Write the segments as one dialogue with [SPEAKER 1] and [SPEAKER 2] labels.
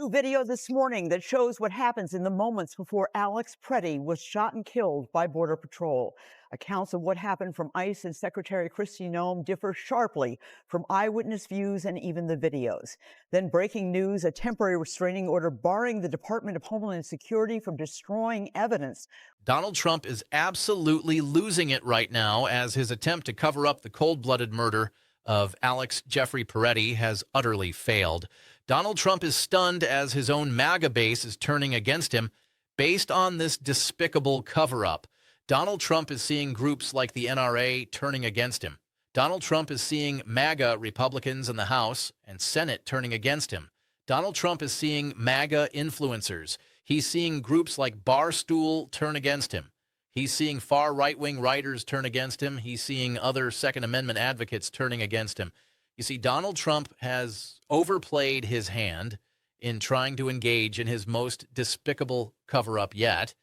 [SPEAKER 1] New video this morning that shows what happens in the moments before Alex Preddy was shot and killed by Border Patrol. Accounts of what happened from ICE and Secretary Kristi Noem differ sharply from eyewitness views and even the videos. Then breaking news, a temporary restraining order barring the Department of Homeland Security from destroying evidence.
[SPEAKER 2] Donald Trump is absolutely losing it right now as his attempt to cover up the cold-blooded murder of Alex Jeffrey Peretti has utterly failed. Donald Trump is stunned as his own MAGA base is turning against him based on this despicable cover-up. Donald Trump is seeing groups like the NRA turning against him. Donald Trump is seeing MAGA Republicans in the House and Senate turning against him. Donald Trump is seeing MAGA influencers. He's seeing groups like Barstool turn against him. He's seeing far right-wing writers turn against him. He's seeing other Second Amendment advocates turning against him. You see, Donald Trump has overplayed his hand in trying to engage in his most despicable cover-up yet,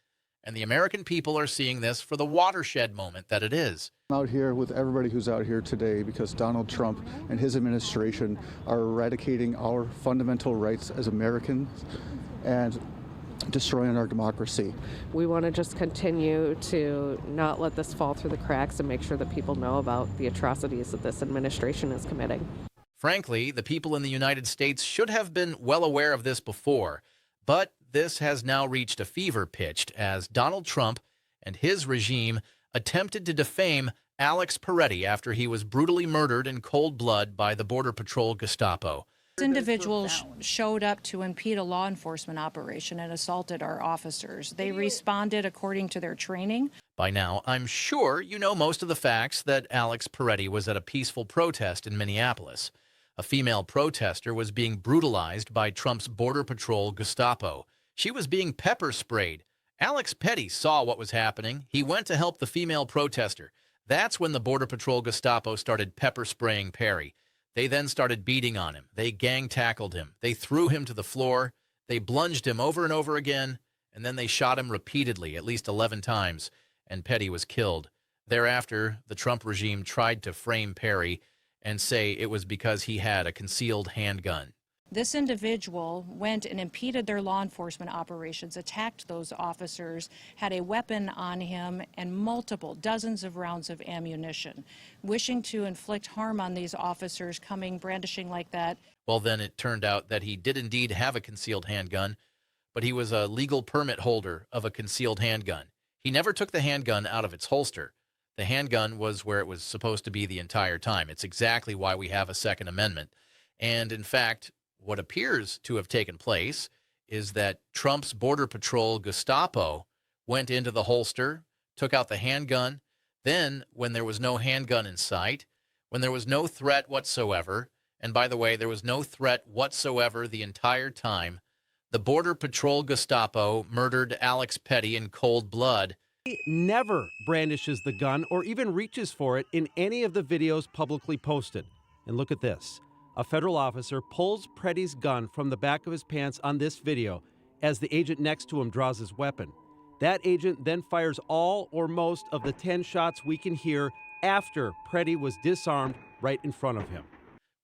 [SPEAKER 2] and the American people are seeing this for the watershed moment that it is.
[SPEAKER 3] I'm out here with everybody who's out here today because Donald Trump and his administration are eradicating our fundamental rights as Americans and destroying our democracy.
[SPEAKER 4] We want to just continue to not let this fall through the cracks and make sure that people know about the atrocities that this administration is committing.
[SPEAKER 2] Frankly, the people in the United States should have been well aware of this before, but this has now reached a fever pitch as Donald Trump and his regime attempted to defame Alex Peretti after he was brutally murdered in cold blood by the Border Patrol Gestapo.
[SPEAKER 5] Individuals showed up to impede a law enforcement operation and assaulted our officers. They responded according to their training.
[SPEAKER 2] By now, I'm sure you know most of the facts that Alex Peretti was at a peaceful protest in Minneapolis. A female protester was being brutalized by Trump's Border Patrol Gestapo. She was being pepper sprayed. Alex Petty saw what was happening. He went to help the female protester. That's when the Border Patrol Gestapo started pepper spraying Perry. They then started beating on him. They gang tackled him. They threw him to the floor. They plunged him over and over again, and then they shot him repeatedly, at least 11 times, and Petty was killed. Thereafter, the Trump regime tried to frame Perry and say it was because he had a concealed handgun.
[SPEAKER 5] This individual went and impeded their law enforcement operations, attacked those officers, had a weapon on him, and multiple dozens of rounds of ammunition, wishing to inflict harm on these officers, coming brandishing like that.
[SPEAKER 2] Well, then it turned out that he did indeed have a concealed handgun, but he was a legal permit holder of a concealed handgun. He never took the handgun out of its holster. The handgun was where it was supposed to be the entire time. It's exactly why we have a Second Amendment. And in fact, what appears to have taken place is that Trump's Border Patrol Gestapo went into the holster, took out the handgun. Then, when there was no handgun in sight, when there was no threat whatsoever, and by the way, there was no threat whatsoever the entire time, the Border Patrol Gestapo murdered Alex Petty in cold blood.
[SPEAKER 6] He never brandishes the gun or even reaches for it in any of the videos publicly posted. And look at this. A federal officer pulls Preddy's gun from the back of his pants on this video as the agent next to him draws his weapon. That agent then fires all or most of the 10 shots we can hear after Preddy was disarmed right in front of him.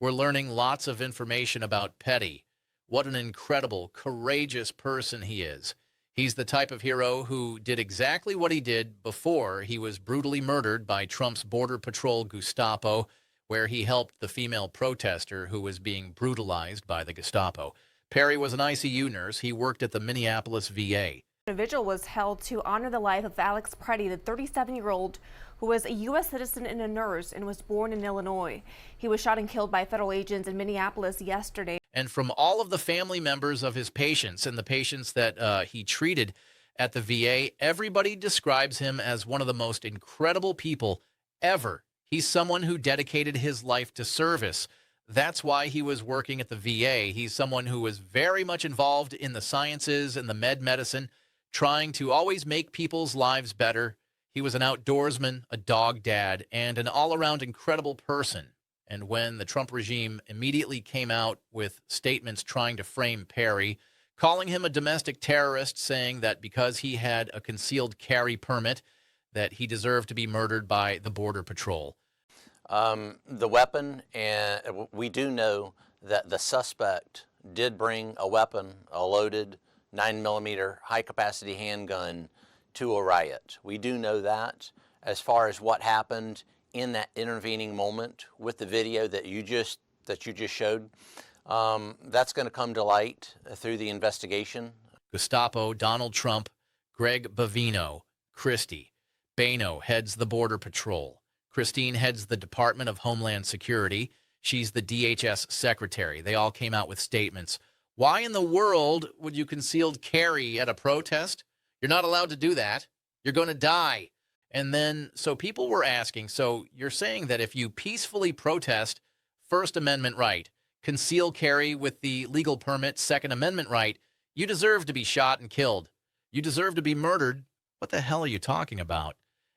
[SPEAKER 2] We're learning lots of information about Petty. What an incredible, courageous person he is. He's the type of hero who did exactly what he did before he was brutally murdered by Trump's Border Patrol Gestapo, where he helped the female protester who was being brutalized by the Gestapo. Perry was an ICU nurse. He worked at the Minneapolis VA.
[SPEAKER 7] A vigil was held to honor the life of Alex Preddy, the 37-year-old who was a U.S. citizen and a nurse and was born in Illinois. He was shot and killed by federal agents in Minneapolis yesterday.
[SPEAKER 2] And from all of the family members of his patients and the patients that he treated at the VA, everybody describes him as one of the most incredible people ever. He's someone who dedicated his life to service. That's why he was working at the VA. He's someone who was very much involved in the sciences and the medicine, trying to always make people's lives better. He was an outdoorsman, a dog dad, and an all-around incredible person. And when the Trump regime immediately came out with statements trying to frame Perry, calling him a domestic terrorist, saying that because he had a concealed carry permit, that he deserved to be murdered by the Border Patrol.
[SPEAKER 8] The weapon, and we do know that the suspect did bring a weapon, a loaded 9mm high-capacity handgun to a riot. We do know that. As far as what happened in that intervening moment with the video that you just showed, that's going to come to light through the investigation.
[SPEAKER 2] Gestapo, Donald Trump, Greg Bavino, Christie. Bano heads the Border Patrol. Christine heads the Department of Homeland Security. She's the DHS secretary. They all came out with statements. Why in the world would you concealed carry at a protest? You're not allowed to do that. You're going to die. And then, so people were asking, so you're saying that if you peacefully protest, First Amendment right, conceal carry with the legal permit, Second Amendment right, you deserve to be shot and killed. You deserve to be murdered. What the hell are you talking about?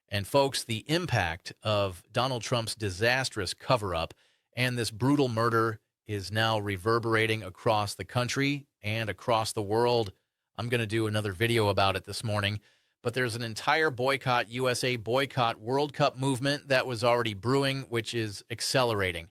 [SPEAKER 2] And folks, the impact of Donald Trump's disastrous cover-up and this brutal murder is now reverberating across the country and across the world. I'm going to do another video about it this morning, but there's an entire Boycott USA, Boycott World Cup movement that was already brewing, which is accelerating.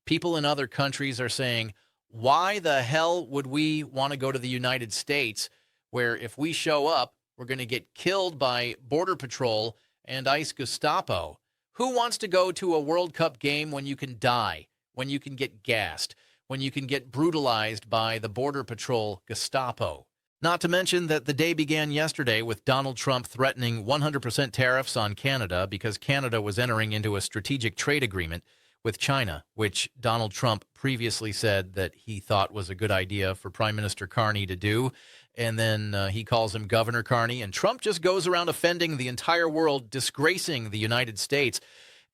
[SPEAKER 2] People in other countries are saying, why the hell would we want to go to the United States where if we show up, we're going to get killed by Border Patrol and ICE Gestapo? Who wants to go to a World Cup game when you can die, when you can get gassed, when you can get brutalized by the Border Patrol Gestapo? Not to mention that the day began yesterday with Donald Trump threatening 100% tariffs on Canada because Canada was entering into a strategic trade agreement with China, which Donald Trump previously said that he thought was a good idea for Prime Minister Carney to do. And then he calls him Governor Carney. And Trump just goes around offending the entire world, disgracing the United States.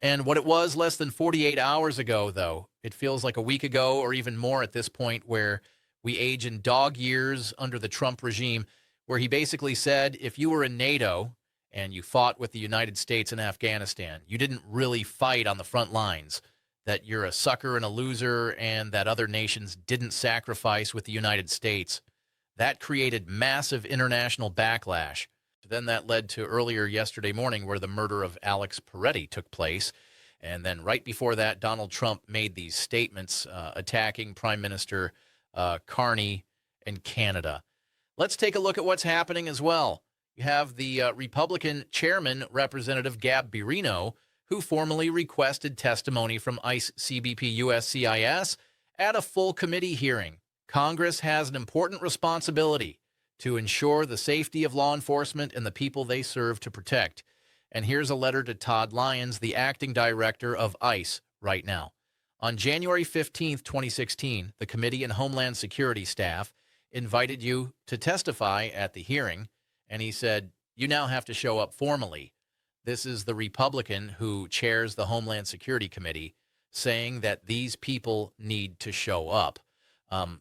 [SPEAKER 2] And what it was less than 48 hours ago, though, it feels like a week ago or even more at this point, where we age in dog years under the Trump regime, where he basically said if you were in NATO and you fought with the United States in Afghanistan, you didn't really fight on the front lines, that you're a sucker and a loser, and that other nations didn't sacrifice with the United States. That created massive international backlash. Then that led to earlier yesterday morning where the murder of Alex Peretti took place. And then right before that, Donald Trump made these statements attacking Prime Minister Carney in Canada. Let's take a look at what's happening as well. You have the Republican chairman, Representative Gab Birino, who formally requested testimony from ICE CBP USCIS at a full committee hearing. Congress has an important responsibility to ensure the safety of law enforcement and the people they serve to protect. And here's a letter to Todd Lyons, the acting director of ICE, right now. On January 15th, 2016, the Committee on Homeland Security staff invited you to testify at the hearing, and he said, you now have to show up formally. This is the Republican who chairs the Homeland Security Committee saying that these people need to show up,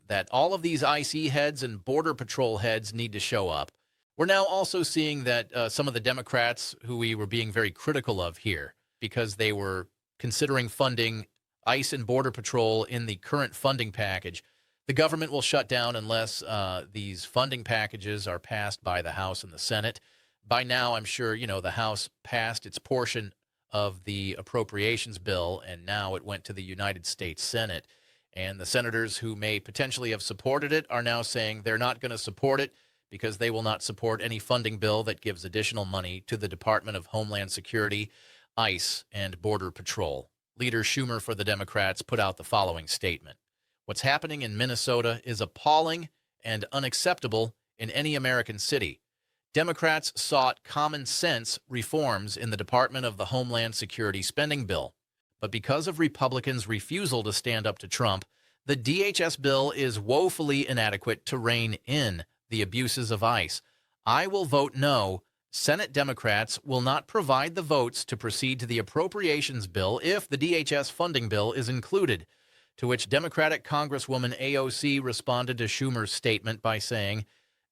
[SPEAKER 2] that all of these IC heads and Border Patrol heads need to show up. We're now also seeing that some of the Democrats who we were being very critical of here because they were considering funding ICE and Border Patrol in the current funding package, the government will shut down unless these funding packages are passed by the House and the Senate. By now, I'm sure, you know, the House passed its portion of the appropriations bill, and now it went to the United States Senate. And the senators who may potentially have supported it are now saying they're not going to support it because they will not support any funding bill that gives additional money to the Department of Homeland Security, ICE, and Border Patrol. Leader Schumer for the Democrats put out the following statement. What's happening in Minnesota is appalling and unacceptable in any American city. Democrats sought common sense reforms in the Department of the Homeland Security spending bill. But because of Republicans' refusal to stand up to Trump, the DHS bill is woefully inadequate to rein in the abuses of ICE. I will vote no. Senate Democrats will not provide the votes to proceed to the appropriations bill if the DHS funding bill is included, to which Democratic Congresswoman AOC responded to Schumer's statement by saying,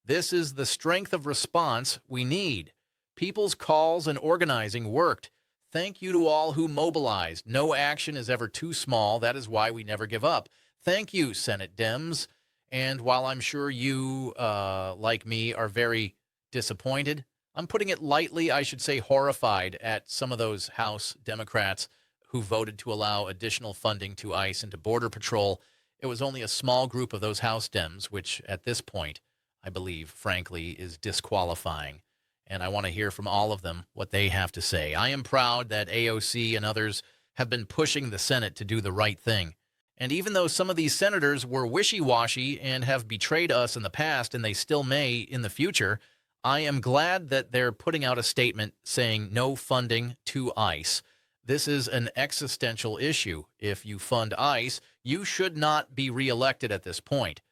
[SPEAKER 2] "This is the strength of response we need. People's calls and organizing worked. Thank you to all who mobilized. No action is ever too small. That is why we never give up. Thank you, Senate Dems." And while I'm sure you, like me, are very disappointed, I'm putting it lightly, I should say horrified at some of those House Democrats who voted to allow additional funding to ICE and to Border Patrol. It was only a small group of those House Dems, which at this point, I believe, frankly, is disqualifying. And I want to hear from all of them what they have to say. I am proud that AOC and others have been pushing the Senate to do the right thing. And even though some of these senators were wishy-washy and have betrayed us in the past, and they still may in the future, I am glad that they're putting out a statement saying no funding to ICE. This is an existential issue. If you fund ICE, you should not be reelected at this point.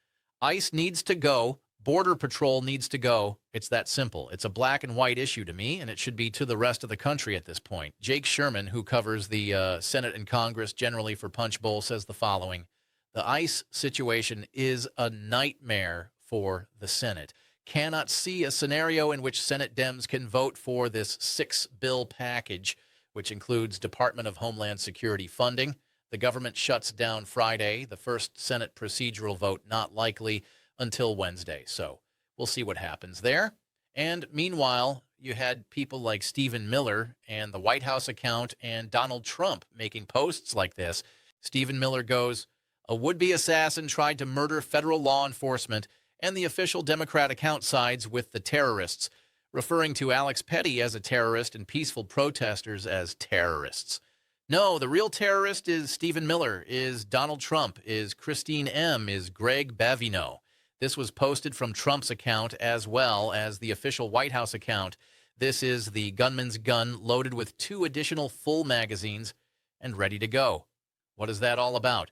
[SPEAKER 2] ICE needs to go. Border Patrol needs to go. It's that simple. It's a black and white issue to me, and it should be to the rest of the country at this point. Jake Sherman, who covers the Senate and Congress generally for Punchbowl, says the following: the ICE situation is a nightmare for the Senate. Cannot see a scenario in which Senate Dems can vote for this 6-bill package, which includes Department of Homeland Security funding. The government shuts down Friday. The first Senate procedural vote not likely until Wednesday. So we'll see what happens there. And meanwhile, you had people like Stephen Miller and the White House account and Donald Trump making posts like this. Stephen Miller goes, a would-be assassin tried to murder federal law enforcement, and the official Democrat account sides with the terrorists, referring to Alex Petty as a terrorist and peaceful protesters as terrorists. No, the real terrorist is Stephen Miller, is Donald Trump, is Christine M., is Greg Bavino. This was posted from Trump's account as well as the official White House account. This is the gunman's gun loaded with 2 additional full magazines and ready to go. What is that all about?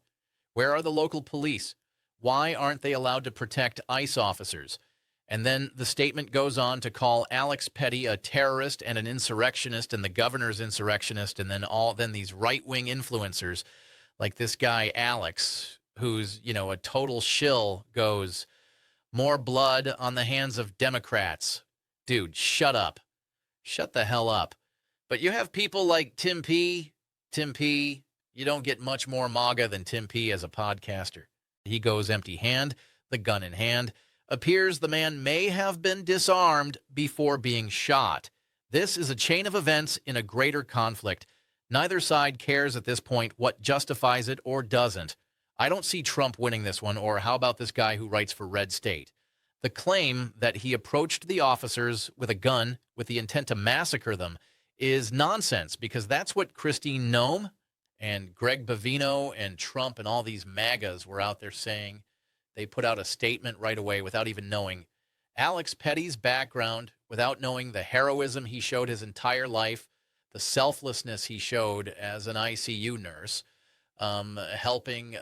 [SPEAKER 2] Where are the local police? Why aren't they allowed to protect ICE officers? And then the statement goes on to call Alex Petty a terrorist and an insurrectionist and the governor's insurrectionist, and then these right-wing influencers like this guy Alex, who's, a total shill, goes, more blood on the hands of Democrats. Dude, shut up. Shut the hell up. But you have people like Tim P. You don't get much more MAGA than Tim P. as a podcaster. He goes empty-hand, the gun in hand. Appears the man may have been disarmed before being shot. This is a chain of events in a greater conflict. Neither side cares at this point what justifies it or doesn't. I don't see Trump winning this one, or how about this guy who writes for Red State? The claim that he approached the officers with a gun with the intent to massacre them is nonsense, because that's what Christine Noem and Greg Bavino and Trump and all these MAGAs were out there saying. They put out a statement right away without even knowing Alex Petty's background, without knowing the heroism he showed his entire life, the selflessness he showed as an ICU nurse, helping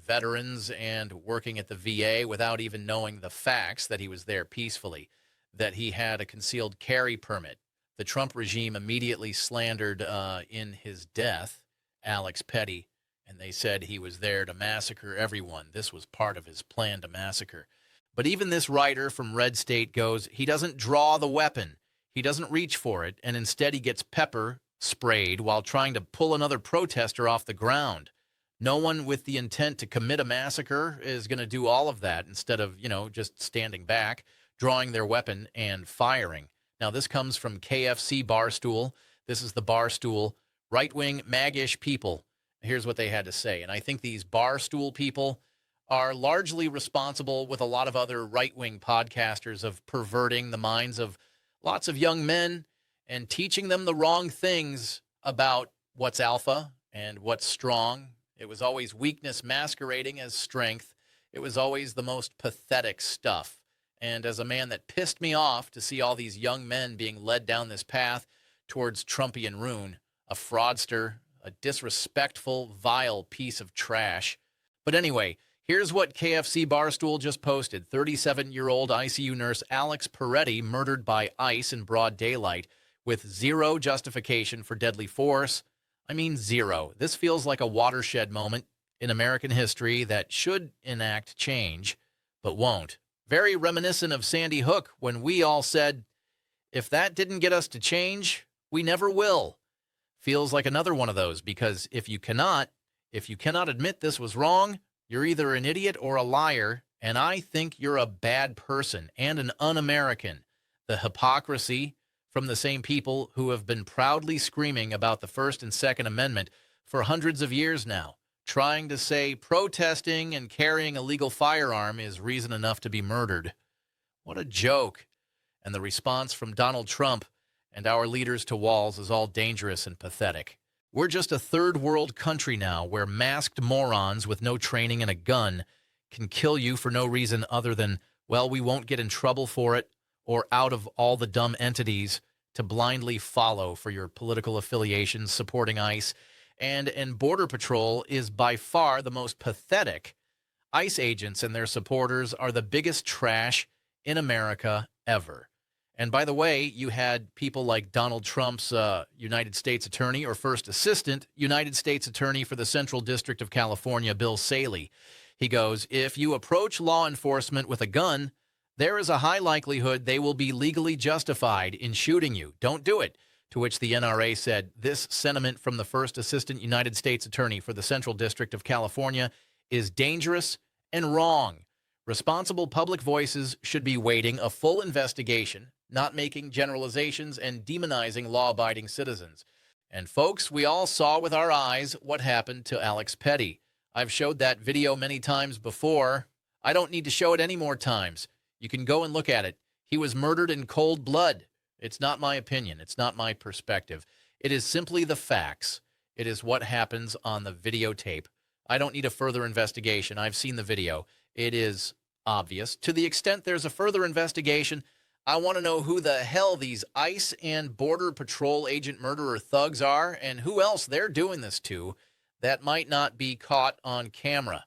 [SPEAKER 2] veterans and working at the VA without even knowing the facts that he was there peacefully, that he had a concealed carry permit. The Trump regime immediately slandered in his death Alex Petty, and they said he was there to massacre everyone. This was part of his plan to massacre. But even this writer from Red State goes, he doesn't draw the weapon. He doesn't reach for it, and instead he gets pepper sprayed while trying to pull another protester off the ground. No one with the intent to commit a massacre is going to do all of that instead of, just standing back, drawing their weapon and firing. Now, this comes from KFC Barstool. This is the Barstool, right-wing, mag-ish people. Here's what they had to say. And I think these Barstool people are largely responsible, with a lot of other right-wing podcasters, of perverting the minds of lots of young men and teaching them the wrong things about what's alpha and what's strong. It was always weakness masquerading as strength. It was always the most pathetic stuff. And as a man that pissed me off to see all these young men being led down this path towards Trumpian ruin, a fraudster, a disrespectful, vile piece of trash. But anyway, here's what KFC Barstool just posted. 37-year-old ICU nurse Alex Peretti murdered by ICE in broad daylight with zero justification for deadly force. I mean, zero. This feels like a watershed moment in American history that should enact change, but won't. Very reminiscent of Sandy Hook, when we all said, if that didn't get us to change, we never will. Feels like another one of those, because if you cannot admit this was wrong, you're either an idiot or a liar, and I think you're a bad person and an un-American. The hypocrisy from the same people who have been proudly screaming about the First and Second Amendment for hundreds of years now. trying to say protesting and carrying a legal firearm is reason enough to be murdered. What a joke. And the response from Donald Trump and our leaders to walls is all dangerous and pathetic. We're just a third world country now where masked morons with no training and a gun can kill you for no reason other than, well, we won't get in trouble for it, or out of all the dumb entities to blindly follow for your political affiliations supporting ICE. And Border Patrol is by far the most pathetic. ICE agents and their supporters are the biggest trash in America ever. And by the way, you had people like Donald Trump's United States Attorney, or First Assistant United States Attorney for the Central District of California, Bill Saley. He goes, if you approach law enforcement with a gun, there is a high likelihood they will be legally justified in shooting you. Don't do it. To which the NRA said, this sentiment from the First Assistant United States Attorney for the Central District of California is dangerous and wrong. Responsible public voices should be waiting a full investigation, not making generalizations and demonizing law-abiding citizens. And folks, we all saw with our eyes what happened to Alex Petty. I've showed that video many times before. I don't need to show it any more times. You can go and look at it. He was murdered in cold blood. It's not my opinion. It's not my perspective. It is simply the facts. It is what happens on the videotape. I don't need a further investigation. I've seen the video. It is obvious. To the extent there's a further investigation, I want to know who the hell these ICE and Border Patrol agent murderer thugs are and who else they're doing this to that might not be caught on camera.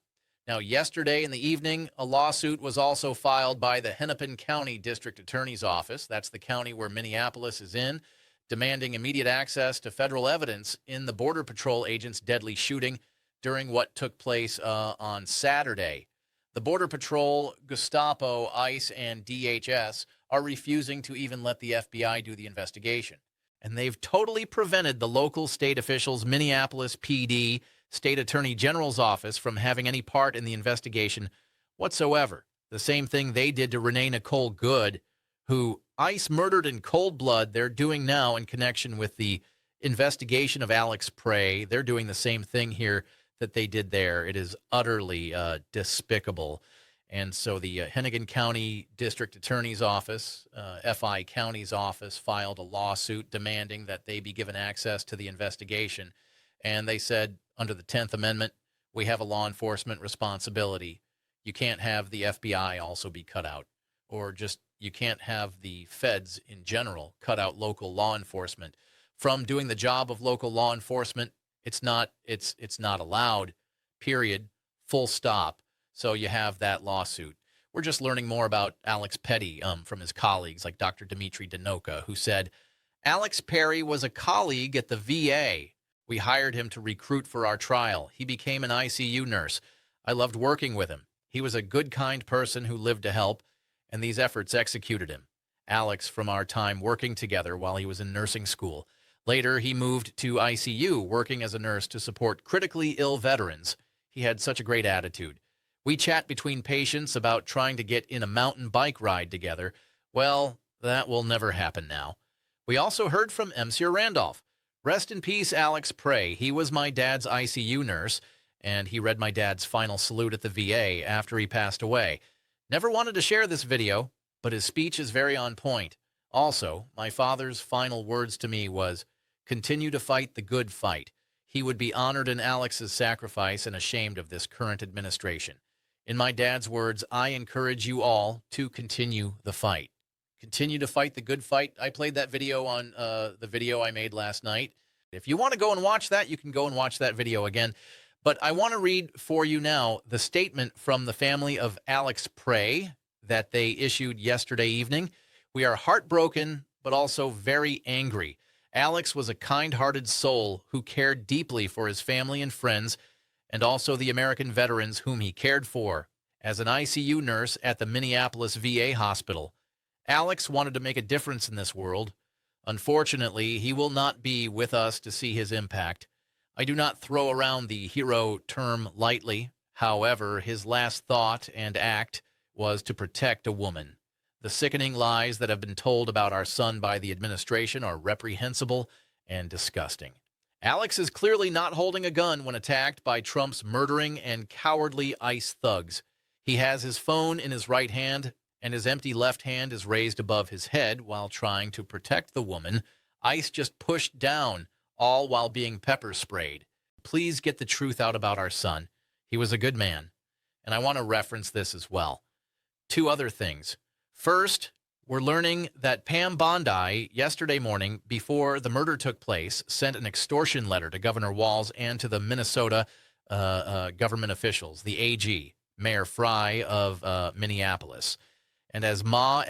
[SPEAKER 2] Now, yesterday in the evening, a lawsuit was also filed by the Hennepin County District Attorney's Office. That's the county where Minneapolis is in, demanding immediate access to federal evidence in the Border Patrol agent's deadly shooting during what took place on Saturday. The Border Patrol, Gestapo, ICE, and DHS are refusing to even let the FBI do the investigation. And they've totally prevented the local state officials, Minneapolis PD, State Attorney General's office, from having any part in the investigation whatsoever. The same thing they did to Renee Nicole Good, who ICE murdered in cold blood. They're doing now in connection with the investigation of Alex Prey. They're doing the same thing here that they did there. It is utterly despicable. And so the Hennepin County District Attorney's Office, FI County's office, filed a lawsuit demanding that they be given access to the investigation. And they said, under the 10th Amendment, we have a law enforcement responsibility. You can't have the FBI also be cut out, or just you can't have the feds in general cut out local law enforcement from doing the job of local law enforcement. It's not allowed, period, full stop. So you have that lawsuit. We're just learning more about Alex Petty from his colleagues like Dr. Dimitri Denoka, who said, Alex Perry was a colleague at the VA. We hired him to recruit for our trial. He became an ICU nurse. I loved working with him. He was a good, kind person who lived to help, and these efforts executed him. Alex, from our time working together while he was in nursing school. Later, he moved to ICU, working as a nurse to support critically ill veterans. He had such a great attitude. We chat between patients about trying to get in a mountain bike ride together. Well, that will never happen now. We also heard from Monsieur Randolph. Rest in peace, Alex Prey. He was my dad's ICU nurse, and he read my dad's final salute at the VA after he passed away. Never wanted to share this video, but his speech is very on point. Also, my father's final words to me was, continue to fight the good fight. He would be honored in Alex's sacrifice and ashamed of this current administration. In my dad's words, I encourage you all to continue the fight. Continue to fight the good fight. I played that video on the video I made last night. If you want to go and watch that, you can go and watch that video again. But I want to read for you now the statement from the family of Alex Prey that they issued yesterday evening. We are heartbroken, but also very angry. Alex was a kind-hearted soul who cared deeply for his family and friends, and also the American veterans whom he cared for. As an ICU nurse at the Minneapolis VA hospital, Alex wanted to make a difference in this world. Unfortunately, he will not be with us to see his impact. I do not throw around the hero term lightly. However, his last thought and act was to protect a woman. The sickening lies that have been told about our son by the administration are reprehensible and disgusting. Alex is clearly not holding a gun when attacked by Trump's murdering and cowardly ICE thugs. He has his phone in his right hand, and his empty left hand is raised above his head while trying to protect the woman ICE just pushed down, all while being pepper sprayed. Please get the truth out about our son. He was a good man. And I want to reference this as well. Two other things. First, we're learning that Pam Bondi, yesterday morning, before the murder took place, sent an extortion letter to Governor Walz and to the Minnesota government officials, the AG, Mayor Fry of Minneapolis. And as Matt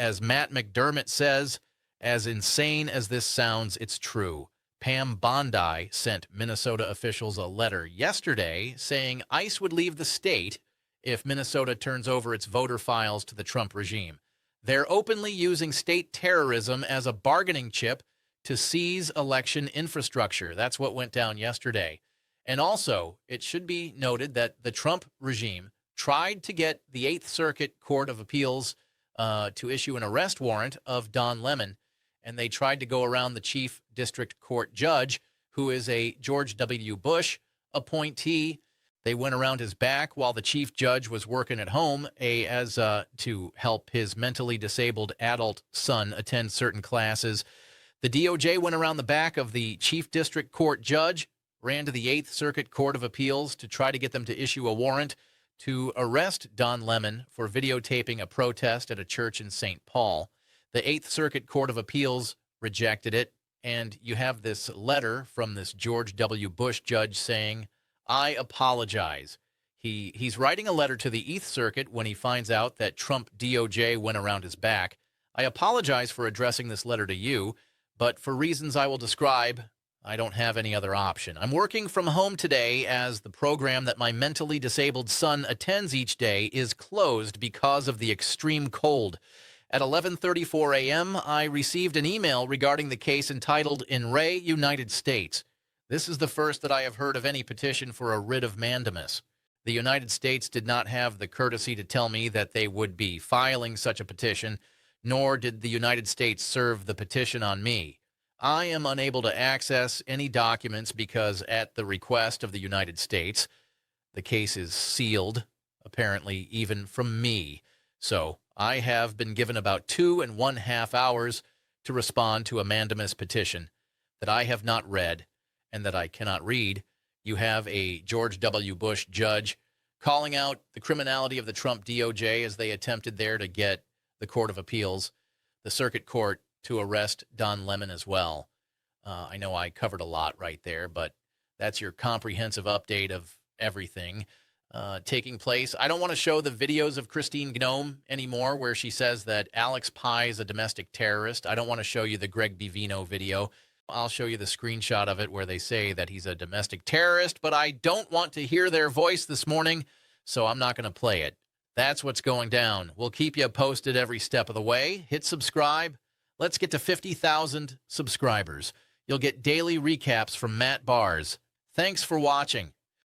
[SPEAKER 2] McDermott says, as insane as this sounds, it's true. Pam Bondi sent Minnesota officials a letter yesterday saying ICE would leave the state if Minnesota turns over its voter files to the Trump regime. They're openly using state terrorism as a bargaining chip to seize election infrastructure. That's what went down yesterday. And also, it should be noted that the Trump regime tried to get the Eighth Circuit Court of Appeals to issue an arrest warrant of Don Lemon, and they tried to go around the chief district court judge, who is a George W. Bush appointee. They went around his back while the chief judge was working at home to help his mentally disabled adult son attend certain classes. The DOJ went around the back of the chief district court judge, ran to the Eighth Circuit Court of Appeals to try to get them to issue a warrant to arrest Don Lemon for videotaping a protest at a church in St. Paul. The Eighth Circuit Court of Appeals rejected it, and you have this letter from this George W. Bush judge saying, I apologize. He's writing a letter to the Eighth Circuit when he finds out that Trump DOJ went around his back. I apologize for addressing this letter to you, but for reasons I will describe, I don't have any other option. I'm working from home today as the program that my mentally disabled son attends each day is closed because of the extreme cold. At 11:34 a.m., I received an email regarding the case entitled In Re United States. This is the first that I have heard of any petition for a writ of mandamus. The United States did not have the courtesy to tell me that they would be filing such a petition, nor did the United States serve the petition on me. I am unable to access any documents because at the request of the United States, the case is sealed, apparently even from me. So I have been given about 2.5 hours to respond to a mandamus petition that I have not read and that I cannot read. You have a George W. Bush judge calling out the criminality of the Trump DOJ as they attempted there to get the Court of Appeals, the circuit court, to arrest Don Lemon as well. I know I covered a lot right there, but that's your comprehensive update of everything taking place. I don't want to show the videos of Christine Gnome anymore where she says that Alex Pye is a domestic terrorist. I don't want to show you the Greg Bivino video. I'll show you the screenshot of it where they say that he's a domestic terrorist, but I don't want to hear their voice this morning, so I'm not going to play it. That's what's going down. We'll keep you posted every step of the way. Hit subscribe. Let's get to 50,000 subscribers. You'll get daily recaps from Matt Bars. Thanks for watching.